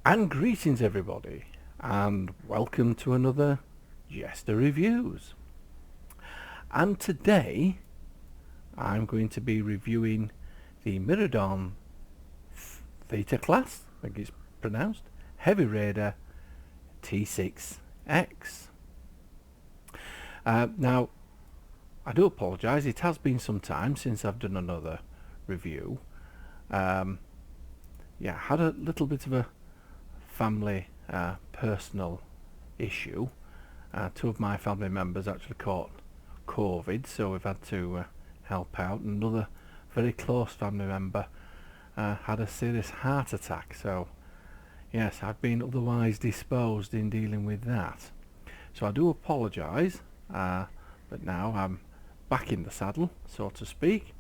And greetings everybody, and welcome to another JeSter Reviews. And today I'm going to be reviewing the Miradorn Theta class, I think it's pronounced, Heavy Raider T6-X. Now, I do apologise, it has been some time since I've done another review. I had a little bit of a family personal issue. Two of my family members actually caught COVID, so we've had to help out. Another very close family member had a serious heart attack, so yes, I've been otherwise disposed in dealing with that. So I do apologise, but now I'm back in the saddle, so to speak,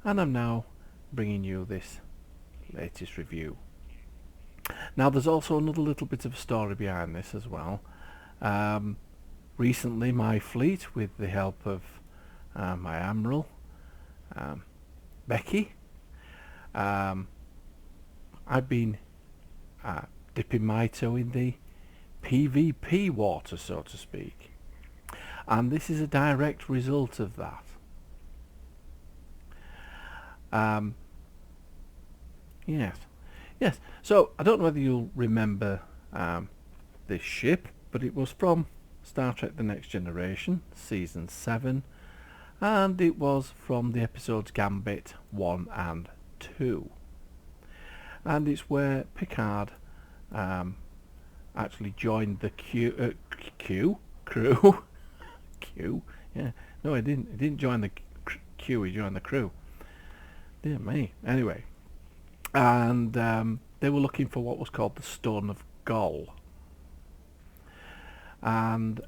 and I'm now bringing you this latest review. Now there's also another little bit of a story behind this as well. Recently my fleet, with the help of my Admiral, Becky, I've been dipping my toe in the PvP water, so to speak, and this is a direct result of that. Yes, so I don't know whether you'll remember this ship, but it was from Star Trek The Next Generation, Season 7, and it was from the episodes Gambit 1 and 2. And it's where Picard actually joined the crew. Yeah, no, he didn't join the queue, he joined the crew. Dear me. Anyway. And they were looking for what was called the Stone of Gaul, and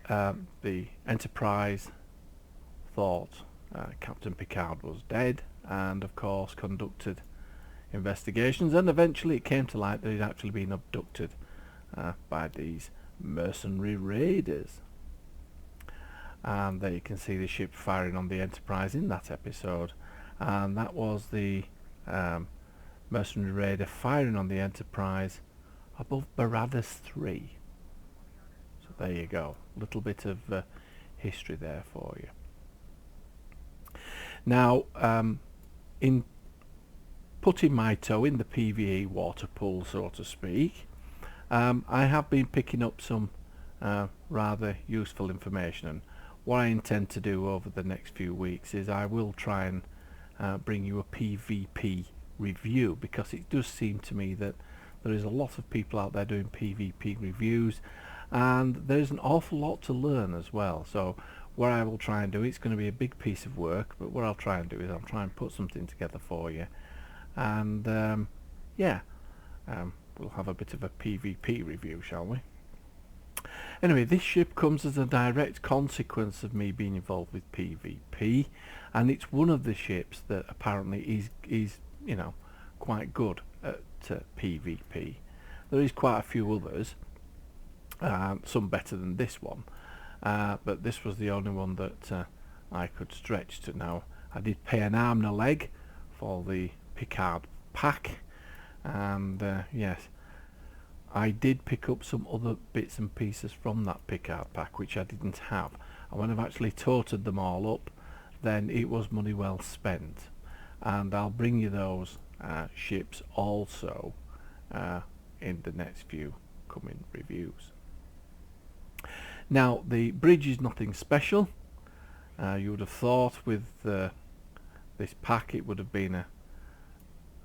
the Enterprise thought Captain Picard was dead, and of course conducted investigations, and eventually it came to light that he'd actually been abducted by these mercenary raiders. And there you can see the ship firing on the Enterprise in that episode, and that was the mercenary raider firing on the Enterprise above Baradas 3. So there you go, little bit of history there for you. Now, in putting my toe in the PvE water pool, so to speak, I have been picking up some rather useful information, and what I intend to do over the next few weeks is I will try and bring you a PvP review, because it does seem to me that there is a lot of people out there doing PvP reviews, and there's an awful lot to learn as well. So what I will try and do, it's going to be a big piece of work, but what I'll try and do is I'll try and put something together for you, and we'll have a bit of a PvP review, shall we? Anyway, this ship comes as a direct consequence of me being involved with PvP, and it's one of the ships that apparently is you know, quite good at PvP. There is quite a few others, some better than this one, but this was the only one that I could stretch to. Now, I did pay an arm and a leg for the Picard pack, and yes, I did pick up some other bits and pieces from that Picard pack which I didn't have, and when I've actually totaled them all up, then it was money well spent. And I'll bring you those ships also in the next few coming reviews. Now, the bridge is nothing special. You would have thought with this pack it would have been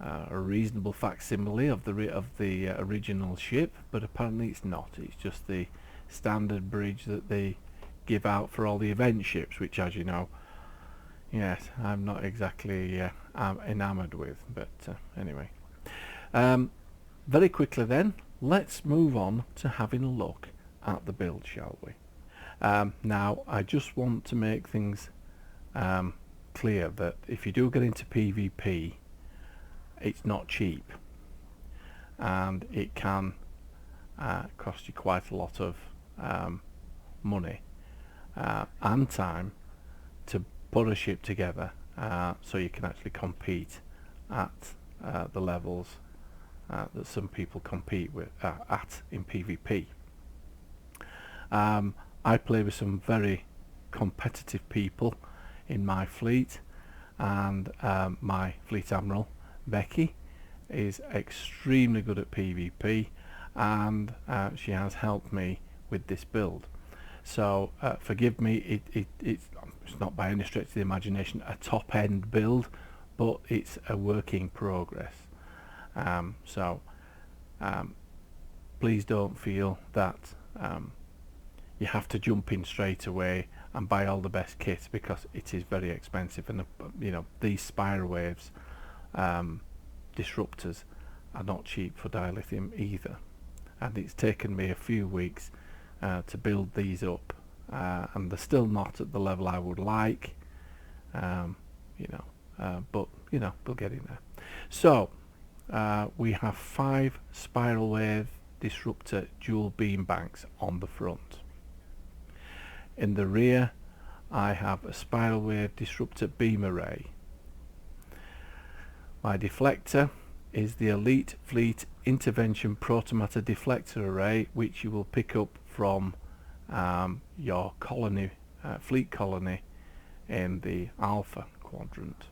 a reasonable facsimile of the original ship, but apparently it's not. It's just the standard bridge that they give out for all the event ships, which, as you know, yes, I'm not exactly enamoured with, but anyway. Very quickly then, let's move on to having a look at the build, shall we? Now, I just want to make things clear that if you do get into PvP, it's not cheap, and it can cost you quite a lot of money and time to put a ship together so you can actually compete at the levels that some people compete with at in PvP. I play with some very competitive people in my fleet, and my fleet admiral Becky is extremely good at PvP, and she has helped me with this build. So forgive me, it's not by any stretch of the imagination a top end build, but it's a work in progress. Please don't feel that you have to jump in straight away and buy all the best kit, because it is very expensive, and you know, these spiral waves disruptors are not cheap for dilithium either, and it's taken me a few weeks to build these up, and they're still not at the level I would like, but you know, we'll get in there. So we have 5 spiral wave disruptor dual beam banks on the front. In the rear I have a spiral wave disruptor beam array. My deflector is the Elite Fleet Intervention Protomatter Deflector Array, which you will pick up from your colony, fleet colony in the Alpha quadrant.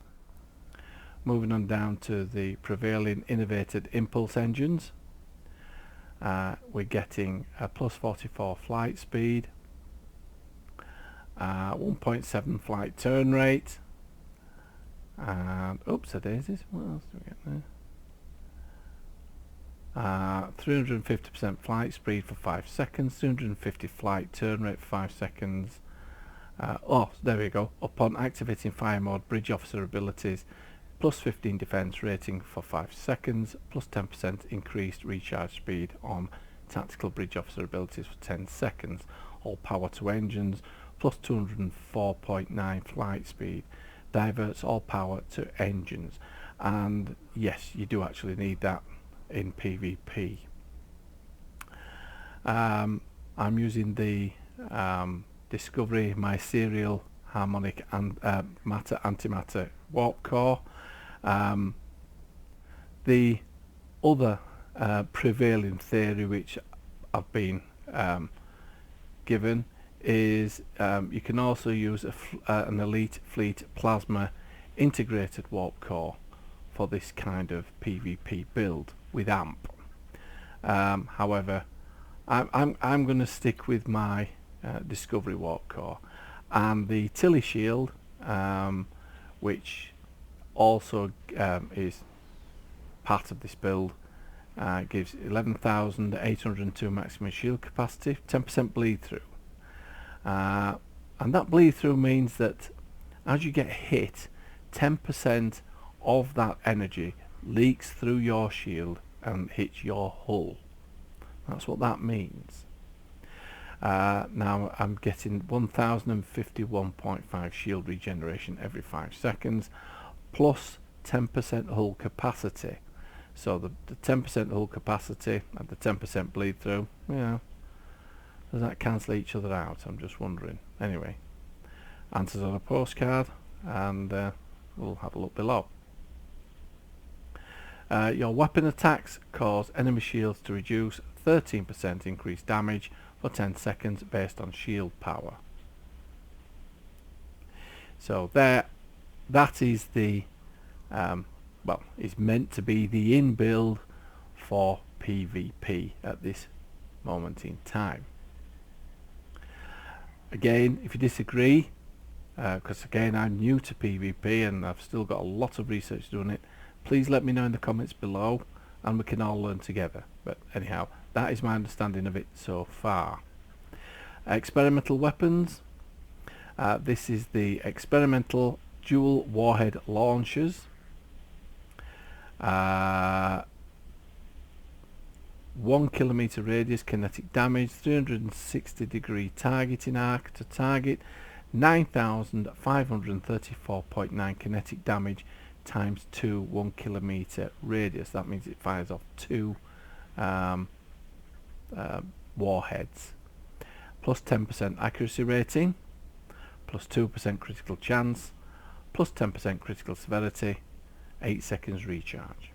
Moving on down to the prevailing innovated impulse engines, we're getting a +44 flight speed, 1.7 flight turn rate, and oops-a-daisies, what else do we get there? 350% flight speed for 5 seconds, 250 flight turn rate for 5 seconds. There we go. Upon activating fire mode, bridge officer abilities, +15 defense rating for 5 seconds, +10% increased recharge speed on tactical bridge officer abilities for 10 seconds. All power to engines, +204.9 flight speed, diverts all power to engines. And yes, you do actually need that in PvP. I'm using the Discovery mycelial harmonic and matter antimatter warp core. The other prevailing theory which I've been given is you can also use an Elite Fleet plasma integrated warp core for this kind of PvP build with AMP. However, I'm going to stick with my Discovery warp core, and the Tilly shield, which also is part of this build, gives 11,802 maximum shield capacity, 10% bleed through, and that bleed through means that as you get hit, 10% of that energy leaks through your shield and hits your hull. That's what that means. Now I'm getting 1051.5 shield regeneration every 5 seconds, plus 10% hull capacity. So the 10% hull capacity and the 10% bleed through, yeah, does that cancel each other out? I'm just wondering. Anyway, answers on a postcard, and we'll have a look below. Your weapon attacks cause enemy shields to reduce 13% increased damage for 10 seconds based on shield power. So that is the is meant to be the in-build for PvP at this moment in time. Again, if you disagree, because again I'm new to PvP and I've still got a lot of research doing it, please let me know in the comments below and we can all learn together. But anyhow, that is my understanding of it so far. Experimental weapons. This is the experimental dual warhead launchers. 1 kilometer radius kinetic damage, 360 degree targeting arc to target, 9,534.9 kinetic damage times 2 1 kilometer radius. That means it fires off 2 warheads, plus 10% accuracy rating, plus 2% critical chance, plus 10% critical severity, 8 seconds recharge.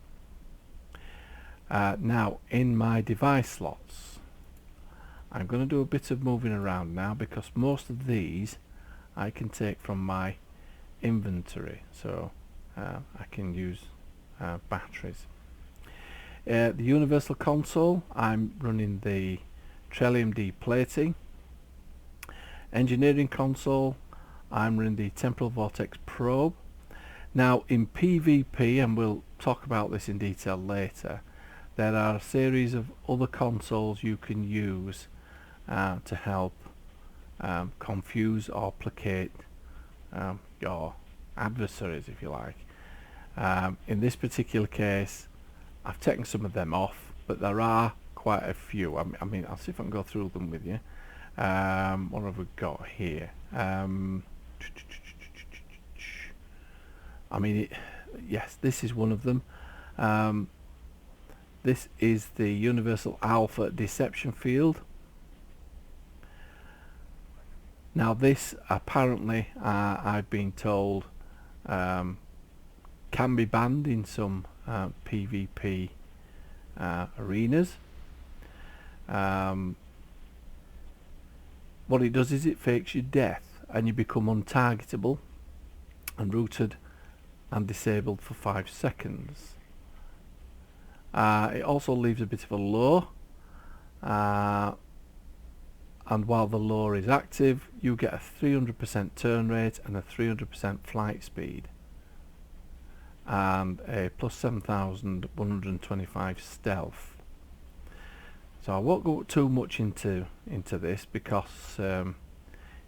Now in my device slots, I'm going to do a bit of moving around now, because most of these I can take from my inventory, so I can use batteries. The universal console, I'm running the Trellium D plating. Engineering console, I'm running the temporal vortex probe. Now in PvP, and we'll talk about this in detail later, there are a series of other consoles you can use to help confuse or placate your adversaries, if you like. In this particular case, I've taken some of them off, but there are quite a few. I mean, I'll see if I can go through them with you. What have we got here? I mean, yes, this is one of them. This is the Universal Alpha Deception Field. Now this apparently, I've been told, can be banned in some PvP arenas. What it does is it fakes your death and you become untargetable and rooted and disabled for 5 seconds. It also leaves a bit of a low, and while the low is active, you get a 300% turn rate and a 300% flight speed, and a plus 7,125 stealth. So I won't go too much into this, because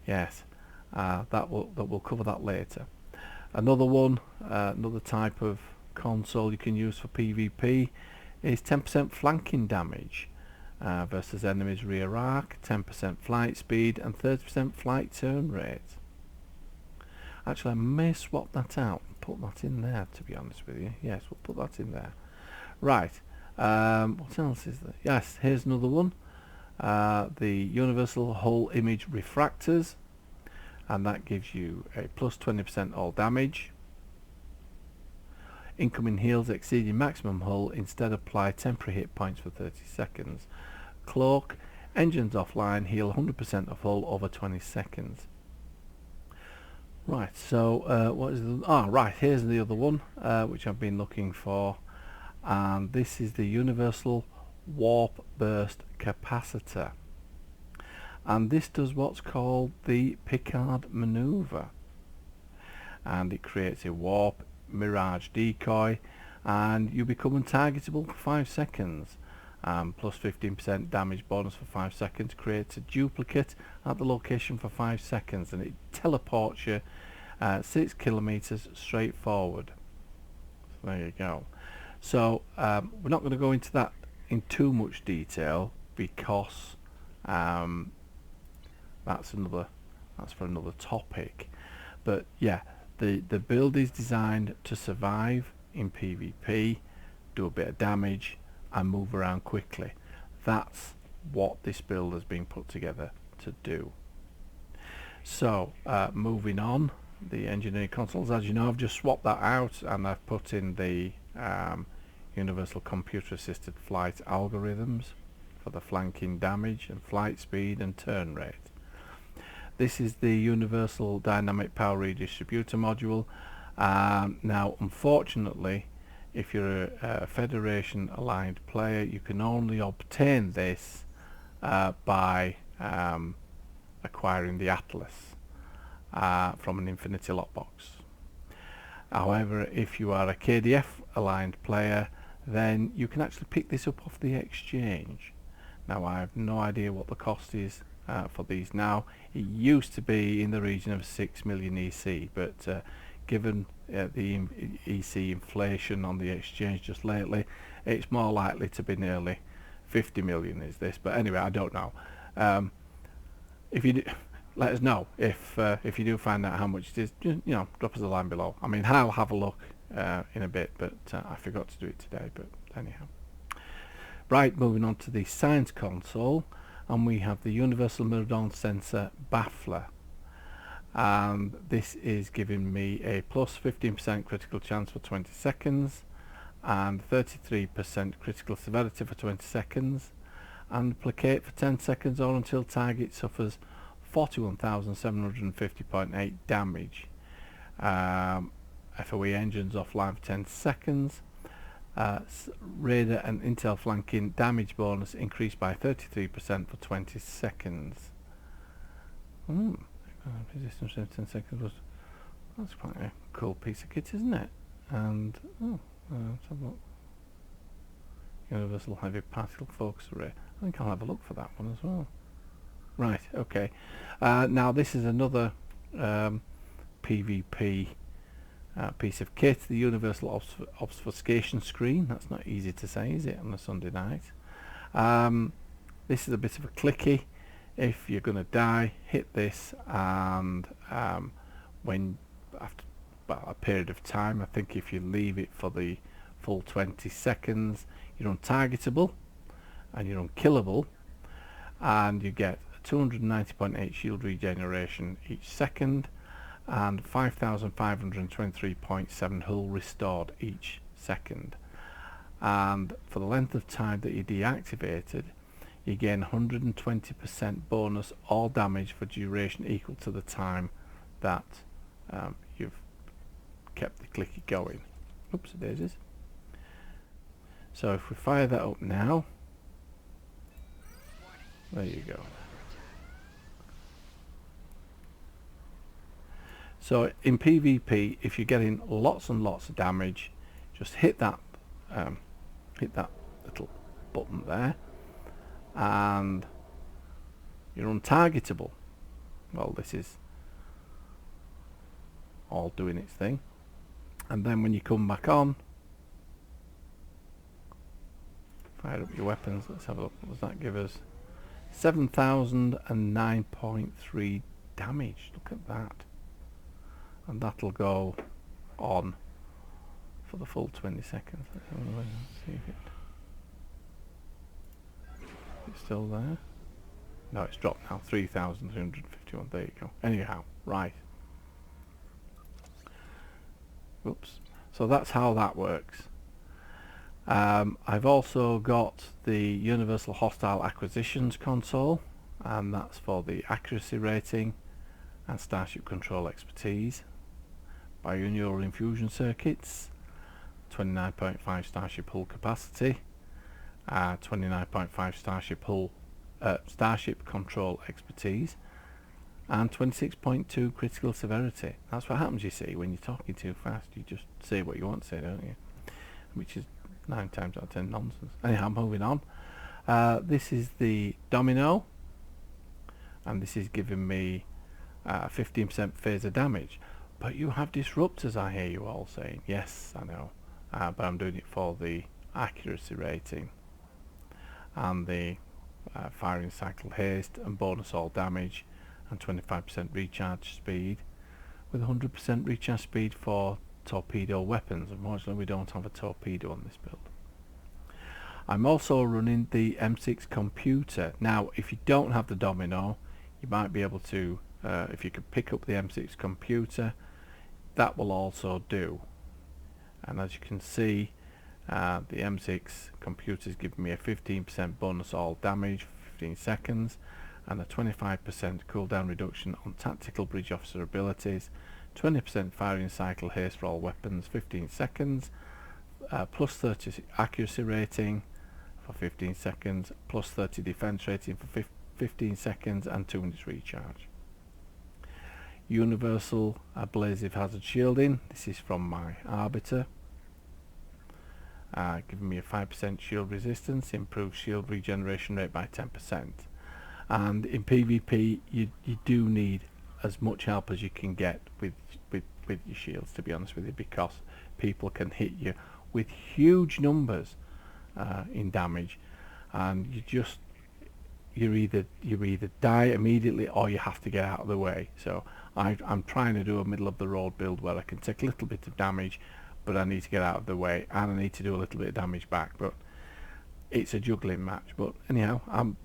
yes, that will cover that later. Another one, another type of console you can use for PvP is 10% flanking damage versus enemies rear arc, 10% flight speed and 30% flight turn rate. Actually, I may swap that out and put that in there, to be honest with you. Yes, we'll put that in there. Right, what else is there? Yes, here's another one. The Universal Hull Image Refractors, and that gives you a plus 20% all damage. Incoming heals exceeding maximum hull instead apply temporary hit points for 30 seconds. Cloak, engines offline, heal 100% of hull over 20 seconds. Right, so what is the... right, here's the other one which I've been looking for, and this is the Universal Warp Burst Capacitor. And this does what's called the Picard maneuver, and it creates a warp mirage decoy and you become untargetable for 5 seconds. Plus 15% damage bonus for 5 seconds, creates a duplicate at the location for 5 seconds, and it teleports you 6 kilometers straight forward. So there you go. So we're not going to go into that in too much detail, because that's for another topic. But yeah, the build is designed to survive in PvP, do a bit of damage and move around quickly. That's what this build has been put together to do. So moving on, the engineering consoles, as you know, I've just swapped that out and I've put in the Universal Computer Assisted Flight algorithms for the flanking damage and flight speed and turn rate. This is the Universal Dynamic Power Redistributor module. Now unfortunately, if you're a Federation aligned player, you can only obtain this by acquiring the Atlas from an Infinity lockbox. However, if you are a KDF aligned player, then you can actually pick this up off the exchange. Now I have no idea what the cost is for these now. It used to be in the region of 6 million EC, but given the EC inflation on the exchange just lately, it's more likely to be nearly 50 million is this. But anyway, I don't know. If you do, let us know if you do find out how much it is. Just, you know, drop us a line below. I mean, I'll have a look in a bit, but I forgot to do it today. But anyhow, right, moving on to the science console, and we have the Universal Miradorn Sensor Baffler, and this is giving me a plus 15% critical chance for 20 seconds and 33% critical severity for 20 seconds, and placate for 10 seconds or until target suffers 41,750.8 damage. FOE engines offline for 10 seconds. Raider and Intel flanking damage bonus increased by 33% for 20 seconds. Resistance for 10 seconds. That's quite a cool piece of kit, isn't it? And let's have a look. Universal heavy particle focus array. I think I'll have a look for that one as well. Right, okay. Now this is another PvP piece of kit, the Universal Obfuscation Screen. That's not easy to say, is it, on a Sunday night? This is a bit of a clicky. If you're going to die, hit this, and when after a period of time, I think if you leave it for the full 20 seconds, you're untargetable and you're unkillable, and you get 290.8 shield regeneration each second and 5,523.7 hull restored each second. And for the length of time that you deactivated, you gain 120% bonus all damage for duration equal to the time that you've kept the clicky going. Oops, daisies. So if we fire that up now, there you go. So in PvP, if you're getting lots and lots of damage, just hit that little button there, and you're untargetable. Well, this is all doing its thing, and then when you come back on, fire up your weapons. Let's have a look. What does that give us? 7,009.3 damage. Look at that. And that'll go on for the full 20 seconds. Let's see if it's still there. No, it's dropped now. 3,351. There you go. Anyhow, right. Oops. So that's how that works. I've also got the Universal Hostile Acquisitions console, and that's for the accuracy rating and starship control expertise. Binaural infusion circuits, 29.5 starship hull capacity, 29.5 starship control expertise, and 26.2 critical severity. That's what happens, you see, when you're talking too fast. You just say what you want to say, don't you? Which is 9 times out of 10 nonsense. Anyhow, moving on. This is the Domino, and this is giving me 15% phaser damage. But you have disruptors, I hear you all saying. Yes, I know, but I'm doing it for the accuracy rating and the firing cycle haste and bonus all damage and 25% recharge speed with 100% recharge speed for torpedo weapons. Unfortunately, we don't have a torpedo on this build. I'm also running the M6 computer. Now, if you don't have the Domino, you might be able to, if you could pick up the M6 computer, that will also do. And as you can see, the M6 computer is giving me a 15% bonus all damage for 15 seconds and a 25% cooldown reduction on tactical bridge officer abilities, 20% firing cycle haste for all weapons 15 seconds, plus 30 accuracy rating for 15 seconds, plus 30 defense rating for 15 seconds, and 2 minutes recharge. Universal abrasive hazard shielding. This is from my Arbiter, giving me a 5% shield resistance, improved shield regeneration rate by 10%. And in PvP, you do need as much help as you can get with your shields, to be honest with you, because people can hit you with huge numbers in damage, and you either die immediately or you have to get out of the way. So I'm trying to do a middle of the road build where I can take a little bit of damage, but I need to get out of the way, and I need to do a little bit of damage back. But it's a juggling match. But anyhow, I'm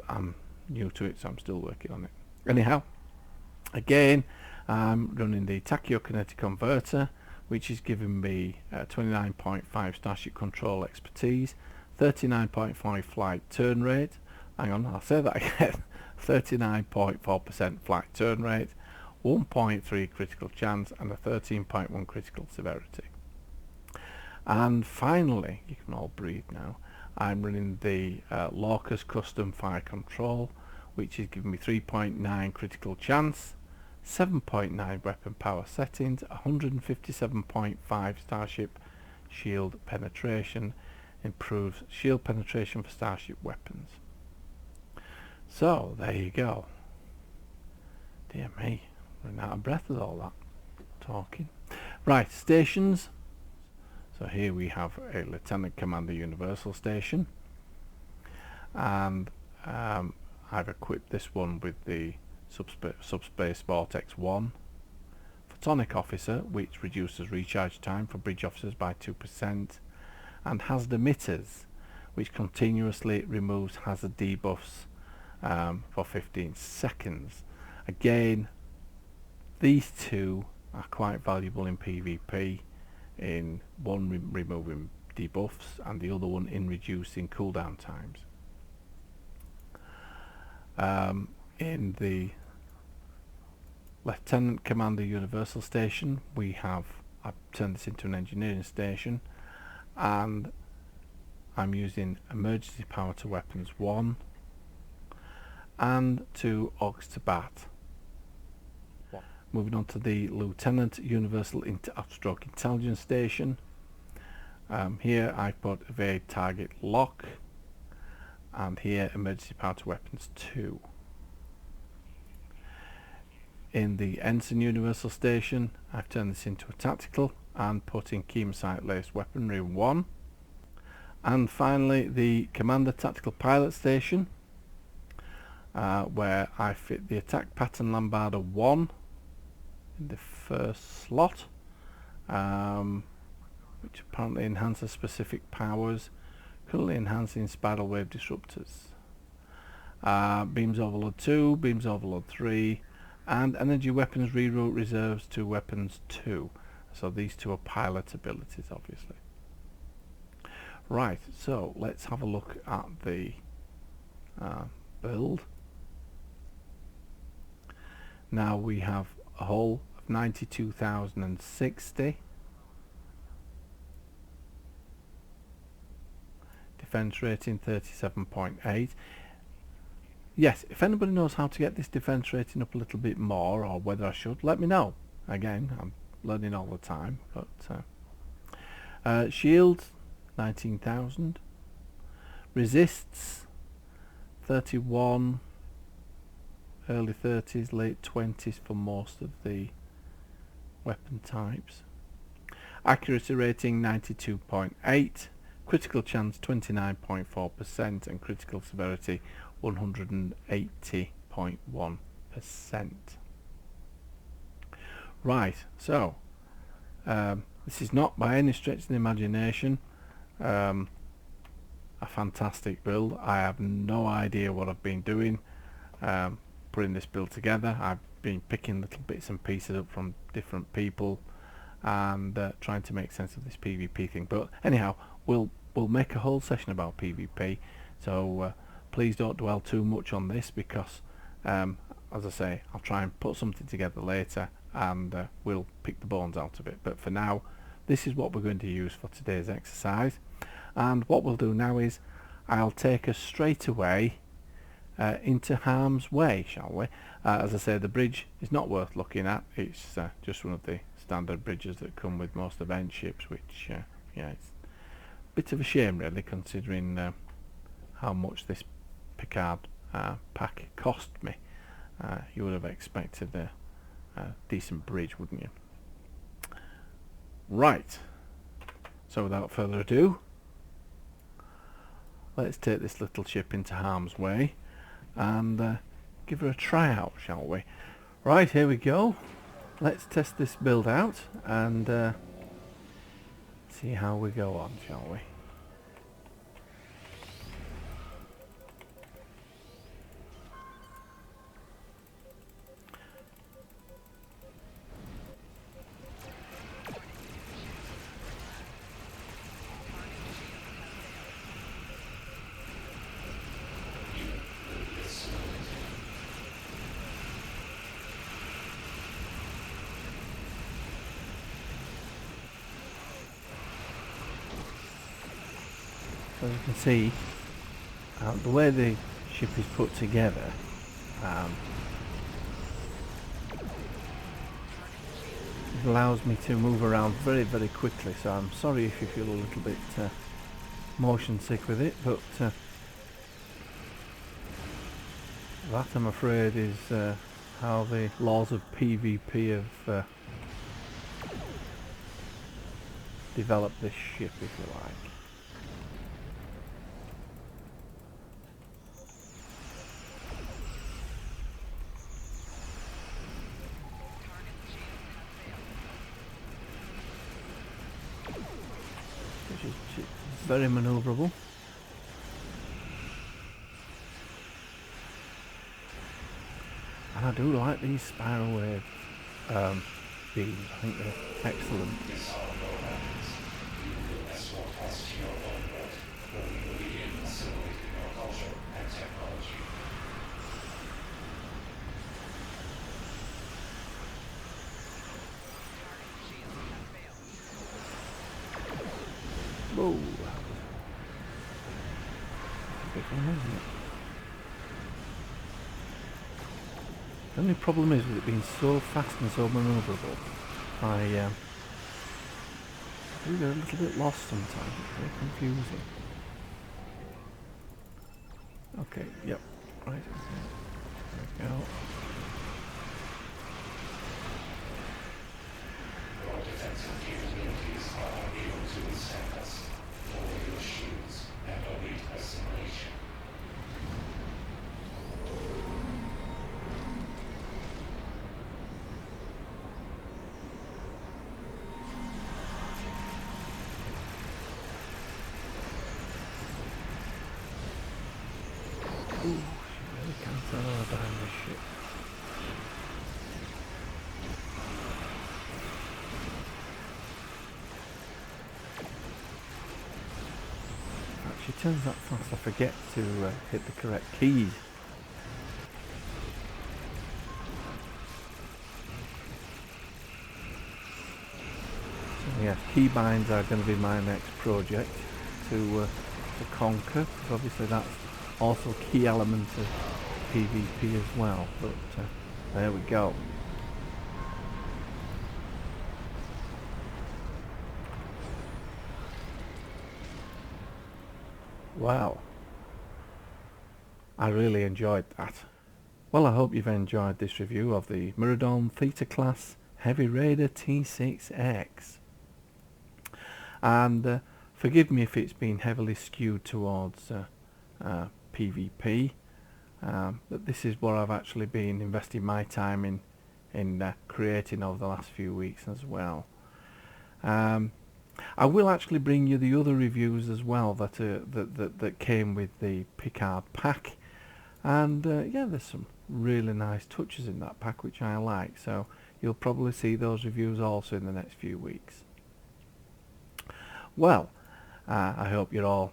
new to it, so I'm still working on it. Anyhow, again, I'm running the tachyokinetic converter which is giving me 29.5 starship control expertise, 39.5 flight turn rate. Hang on, I'll say that again. 39.4% flight turn rate, 1.3 critical chance, and a 13.1 critical severity. And finally, you can all breathe now, I'm running the Lorca's custom fire control, which is giving me 3.9 critical chance, 7.9 weapon power settings, 157.5 starship shield penetration, improves shield penetration for starship weapons. So there you go. Dear me, running out of breath with all that talking. Right, stations. So here we have a Lieutenant Commander Universal Station, and I've equipped this one with the Subspace Vortex 1 Photonic Officer, which reduces recharge time for bridge officers by 2%, and hazard emitters, which continuously removes hazard debuffs for 15 seconds. Again, these two are quite valuable in PvP, in one removing debuffs and the other one in reducing cooldown times. In the Lieutenant Commander Universal Station, I've turned this into an engineering station, and I'm using emergency power to weapons 1 and 2 Augs to bat. Moving on to the Lieutenant Universal Stroke Intelligence Station. Here I put evade target lock, and here emergency power to weapons 2. In the Ensign Universal Station, I've turned this into a tactical and put in Chemocyte laced weaponry 1. And finally the Commander Tactical Pilot Station, where I fit the attack pattern Lambarder 1 in the first slot, which apparently enhances specific powers, currently enhancing Spiral Wave Disruptors. Beams Overload 2, Beams Overload 3, and Energy Weapons Reroute Reserves to Weapons 2. So these two are pilot abilities, obviously. Right, so let's have a look at the build. Now we have a hull of 92,060. Defense rating 37.8. Yes, if anybody knows how to get this defense rating up a little bit more, or whether I should, let me know. Again, I'm learning all the time. But shield 19,000. Resists 31. Early 30s, late 20s for most of the weapon types. Accuracy rating 92.8. Critical chance 29.4%, and critical severity 180.1%. Right, so this is not by any stretch of the imagination a fantastic build. I have no idea what I've been doing putting this build together. I've been picking little bits and pieces up from different people and trying to make sense of this PvP thing. But anyhow, we'll make a whole session about PvP, so please don't dwell too much on this, because as I say, I'll try and put something together later, and we'll pick the bones out of it. But for now, this is what we're going to use for today's exercise. And what we'll do now is I'll take us straight away into harm's way, shall we? As I say, the bridge is not worth looking at. It's just one of the standard bridges that come with most event ships, which yeah, it's a bit of a shame really, considering how much this Picard pack cost me. You would have expected a decent bridge, wouldn't you? Right, so without further ado, let's take this little ship into harm's way and give her a tryout, shall we? Right, here we go. Let's test this build out and see how we go on, shall we? as you can see, the way the ship is put together, it allows me to move around very, very quickly, so I'm sorry if you feel a little bit motion sick with it, but that, I'm afraid, is how the laws of PvP have developed this ship, if you like. It's very manoeuvrable. And I do like these spiral wave beams. I think they're excellent. Whoa. Big one, isn't it? The only problem is with it being so fast and so manoeuvrable, I do get a little bit lost sometimes. It's very confusing. Okay, yep, right. There we go. Your defensive capabilities are unable to withstand us. Lower your shields and await assimilation. Ooh, she really can't tell her behind this ship. She turns that fast, I forget to hit the correct keys. So yes, keybinds are going to be my next project to conquer, because obviously that's also a key element of PvP as well, but there we go. Wow, I really enjoyed that. Well, I hope you've enjoyed this review of the Miradorn Theta class Heavy Raider T6-X. And forgive me if it's been heavily skewed towards PvP, but this is what I've actually been investing my time in creating over the last few weeks as well. I will actually bring you the other reviews as well that came with the Picard pack, and yeah, there's some really nice touches in that pack which I like, so you'll probably see those reviews also in the next few weeks. Well, I hope you're all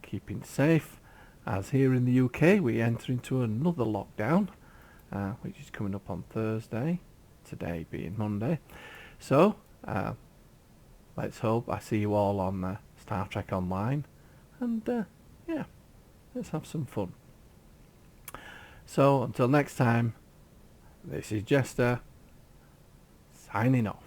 keeping safe, as here in the UK we enter into another lockdown, which is coming up on Thursday, today being Monday. So let's hope I see you all on Star Trek Online, and yeah, let's have some fun. So until next time, this is JeSter signing off.